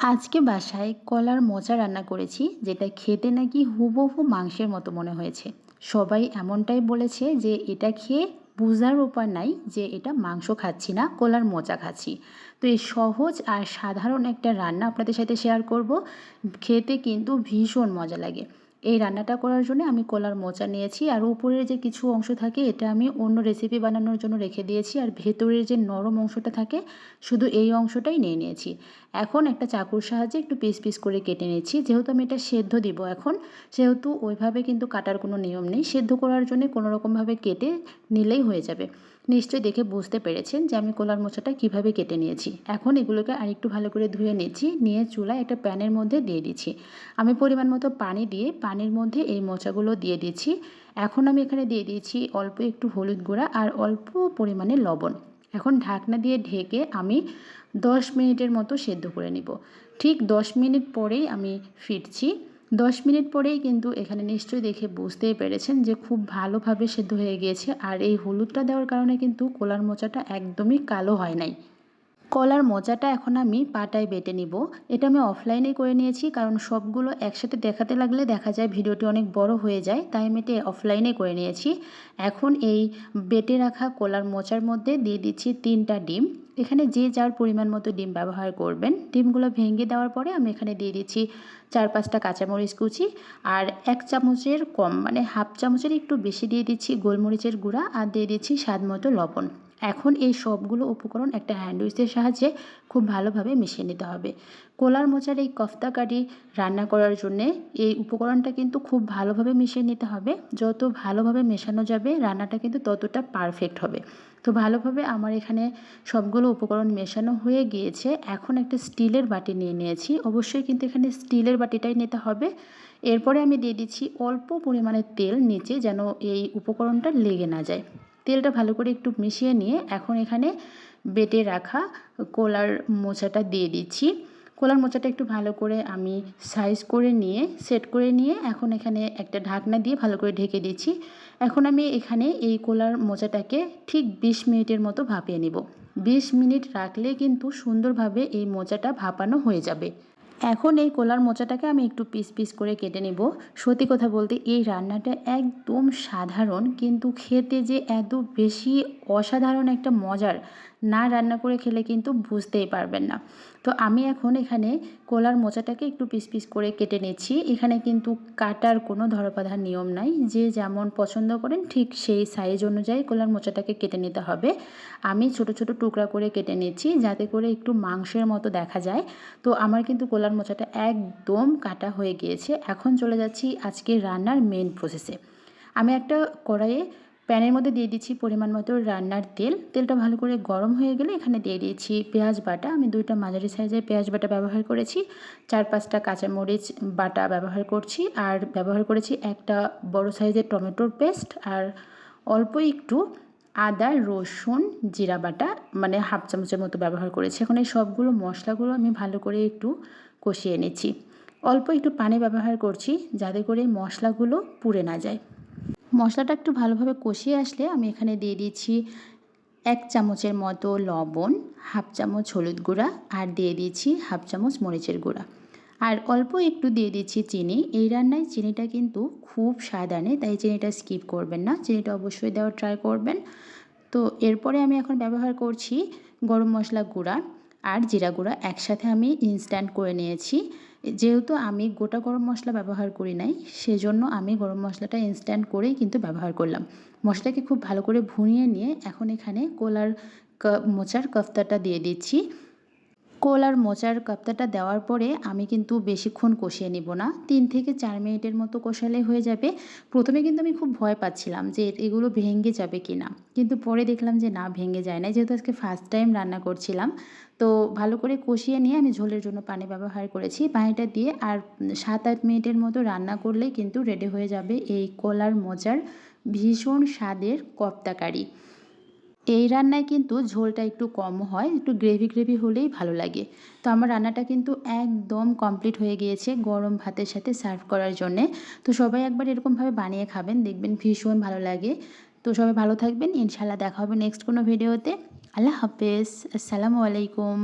আজকে বাসায় কলার মোচা রান্না করেছি, যেটা খেতে নাকি হুবহু মাংসের মতো মনে হয়েছে। সবাই এমনটাই বলেছে যে এটা খেয়ে বোঝার উপায় নাই যে এটা মাংস খাচ্ছি না, কলার মোচা খাচ্ছি। তো এই সহজ আর সাধারণ একটা রান্না আপনাদের সাথে শেয়ার করব। খেতে কিন্তু ভীষণ মজা লাগে। এই রান্নাটা করার জন্য আমি কলার মোচা নিয়েছি, আর উপরের যে কিছু অংশ থাকে এটা আমি অন্য রেসিপি বানানোর জন্য রেখে দিয়েছি, আর ভেতরের যে নরম অংশটা থাকে শুধু এই অংশটাই নিয়ে নিয়েছি। এখন একটা চাকুর সাহায্যে একটু পিস পিস করে কেটে নিচ্ছি। যেহেতু আমি এটা সেদ্ধ দিব এখন, সেহেতু ওইভাবে কিন্তু কাটার কোনো নিয়ম নেই। সেদ্ধ করার জন্য কোনো রকমভাবে কেটে নিলেই হয়ে যাবে। নিশ্চয়ই দেখে বুঝতে পেরেছেন যে আমি কলার মোচাটা কিভাবে কেটে নিয়েছি। এখন এগুলোকে আরেকটু ভালো করে ধুয়ে নিচ্ছি, নিয়ে চুলায় একটা প্যানের মধ্যে দিয়ে দিচ্ছি। আমি পরিমাণ মতো পানি দিয়ে পানির মধ্যে এই মোচাগুলো দিয়ে দিচ্ছি। এখন আমি এখানে দিয়ে দিয়েছি অল্প একটু হলুদ গুঁড়া আর অল্প পরিমাণে লবণ। এখন ঢাকনা দিয়ে ঢেকে আমি 10 মিনিটের মতো সেদ্ধ করে নিব। ঠিক 10 মিনিট পরেই আমি ফিরছি। 10 মিনিট পরেই কিন্তু এখানে নিশ্চয়ই দেখে বুঝতেই পেরেছেন যে খুব ভালোভাবে সেদ্ধ হয়ে গিয়েছে, আর এই হলুদটা দেওয়ার কারণে কিন্তু কলার মোচাটা একদমই কালো হয় নাই। কলার মোচাটা এখন আমি পাটায় বেটে নিব। এটা আমি অফলাইনে করে নিয়েছি, কারণ সবগুলো একসাথে দেখাতে লাগলে দেখা যায় ভিডিওটি অনেক বড় হয়ে যায়, তাই আমি এটা অফলাইনে করে নিয়েছি। এখন এই বেটে রাখা কলার মোচার মধ্যে দিয়ে দিচ্ছি 3টা ডিম। এখানে যে যার পরিমাণ মতো ডিম ব্যবহার করবেন। ডিমগুলো ভেঙে দেওয়ার পরে আমি এখানে দিয়ে দিচ্ছি 4-5টা কাঁচামরিচ কুচি, আর 1 চামচের কম মানে হাফ চামচের একটু বেশি দিয়ে দিচ্ছি গোলমরিচের গুঁড়া, আর দিয়ে দিচ্ছি স্বাদ মতো লবণ। এখন এই সবগুলো উপকরণ একটা হ্যান্ড উইচের সাহায্যে খুব ভালোভাবে মিশিয়ে নিতে হবে। কলার মোচার এই কফতা কারি রান্না করার জন্যে এই উপকরণটা কিন্তু খুব ভালোভাবে মিশিয়ে নিতে হবে। যত ভালোভাবে মেশানো যাবে রান্নাটা কিন্তু ততটা পারফেক্ট হবে। তো ভালোভাবে আমার এখানে সবগুলো উপকরণ মেশানো হয়ে গিয়েছে। এখন একটা স্টিলের বাটি নিয়ে নিয়েছি। অবশ্যই কিন্তু এখানে স্টিলের বাটিটাই নিতে হবে। এরপরে আমি দিয়ে দিচ্ছি অল্প পরিমাণে তেল নিচে, যেন এই উপকরণটা লেগে না যায়। তেলটা ভালো করে একটু মিশিয়ে নিয়ে এখন এখানে বেটে রাখা কলার মোচাটা দিয়ে দিচ্ছি। কলার মোচাটা একটু ভালো করে আমি সাইজ করে নিয়ে সেট করে নিয়ে এখন এখানে একটা ঢাকনা দিয়ে ভালো করে ঢেকে দিচ্ছি। এখন আমি এখানে এই কলার মোচাটাকে ঠিক 20 মিনিটের মতো ভাপিয়ে নিব। 20 মিনিট রাখলে কিন্তু সুন্দরভাবে এই মোচাটা ভাপানো হয়ে যাবে। এখন এই কলার মোচাটাকে আমি একটু পিস পিস করে কেটে নিব। সত্যি কথা বলতে এই রান্নাটা একদম সাধারণ, কিন্তু খেতে যে এত বেশি অসাধারণ একটা মজার, না রান্না করে খেলে কিন্তু বুঝতেই পারবেন না। তো আমি এখন এখানে কলার মোচাটাকে একটু পিস পিস করে কেটে নিচ্ছি। এখানে কিন্তু কাটার কোনো ধরাবাঁধা নিয়ম নাই, যে যেমন পছন্দ করেন ঠিক সেই সাইজ অনুযায়ী কলার মোচাটাকে কেটে নিতে হবে। আমি ছোট ছোট টুকরা করে কেটে নিচ্ছি যাতে করে একটু মাংসের মতো দেখা যায়। তো আমার কিন্তু কলার মোচাটা একদম কাটা হয়ে গিয়েছে। এখন চলে যাচ্ছি আজকের রান্নার মেন প্রসেসে। আমি একটা কড়াইয়ে প্যানের মধ্যে দিয়ে দিচ্ছি পরিমাণ মতো রান্নার তেল। তেলটা ভালো করে গরম হয়ে গেলে এখানে দিয়ে দিয়েছি পেঁয়াজ বাটা। আমি 2টা মাঝারি সাইজের পেঁয়াজ বাটা ব্যবহার করেছি। 4-5টা কাঁচামরিচ বাটা ব্যবহার করছি, আর ব্যবহার করেছি একটা বড় সাইজের টমেটোর পেস্ট, আর অল্প একটু আদা রসুন জিরা বাটা মানে হাফ চামচের মতো ব্যবহার করেছি। এখন এই সবগুলো মশলাগুলো আমি ভালো করে একটু কষিয়ে নিচ্ছি। অল্প একটু পানি ব্যবহার করছি যাতে করে মশলাগুলো পুড়ে না যায়। মশলাটা একটু ভালোভাবে কষিয়ে আসলে আমি এখানে দিয়ে দিচ্ছি 1 চামচের মতো লবণ, হাফ চামচ হলুদ গুঁড়া, আর দিয়ে দিচ্ছি হাফ চামচ মরিচের গুঁড়া, আর অল্প একটু দিয়ে দিচ্ছি চিনি। এই রান্নায় চিনিটা কিন্তু খুব স্বাদ আনে, তাই চিনিটা স্কিপ করবেন না, চিনিটা অবশ্যই দেওয়ার ট্রাই করবেন। তো এরপরে আমি এখন ব্যবহার করছি গরম মশলা গুঁড়া আর জিরা গুঁড়া একসাথে আমি ইনস্ট্যান্ট করে নিয়েছি। যেহেতু আমি গোটা গরম মশলা ব্যবহার করি নাই, সেজন্য আমি গরম মশলাটা ইনস্ট্যান্ট করেই কিন্তু ব্যবহার করলাম। মশলাকে খুব ভালো করে ভুনিয়ে নিয়ে এখন এখানে কলার মোচার কফতাটা দিয়ে দিচ্ছি। কলার মোচার কফতাটা দেওয়ার পরে আমি কিন্তু বেশিক্ষণ কষিয়ে নিব না, 3 থেকে 4 মিনিটের মতো কষালে হয়ে যাবে। প্রথমে কিন্তু আমি খুব ভয় পাচ্ছিলাম যে এগুলো ভেঙে যাবে কি না, কিন্তু পরে দেখলাম যে না, ভেঙে যায় না। যেহেতু আজকে ফার্স্ট টাইম রান্না করছিলাম, তো ভালো করে কষিয়ে নিয়ে আমি ঝোলের জন্য পানি ব্যবহার করেছি। পানিটা দিয়ে আর 7-8 মিনিটের মতো রান্না করলেই কিন্তু রেডি হয়ে যাবে এই কলার মোচার ভীষণ স্বাদের কফতা কারি। এই রান্নায় কিন্তু ঝোলটা একটু কম হয়, একটু গ্রেভি গ্রেভি হলেই ভালো লাগে। তো আমার রান্নাটা কিন্তু একদম কমপ্লিট হয়ে গিয়েছে গরম ভাতের সাথে সার্ভ করার জন্যে। তো সবাই একবার এরকমভাবে বানিয়ে খাবেন, দেখবেন ভীষণ ভালো লাগে। তো সবাই ভালো থাকবেন, ইনশাল্লাহ দেখা হবে নেক্সট কোনো ভিডিওতে। আল্লাহ হাফেজ, আসসালামু আলাইকুম।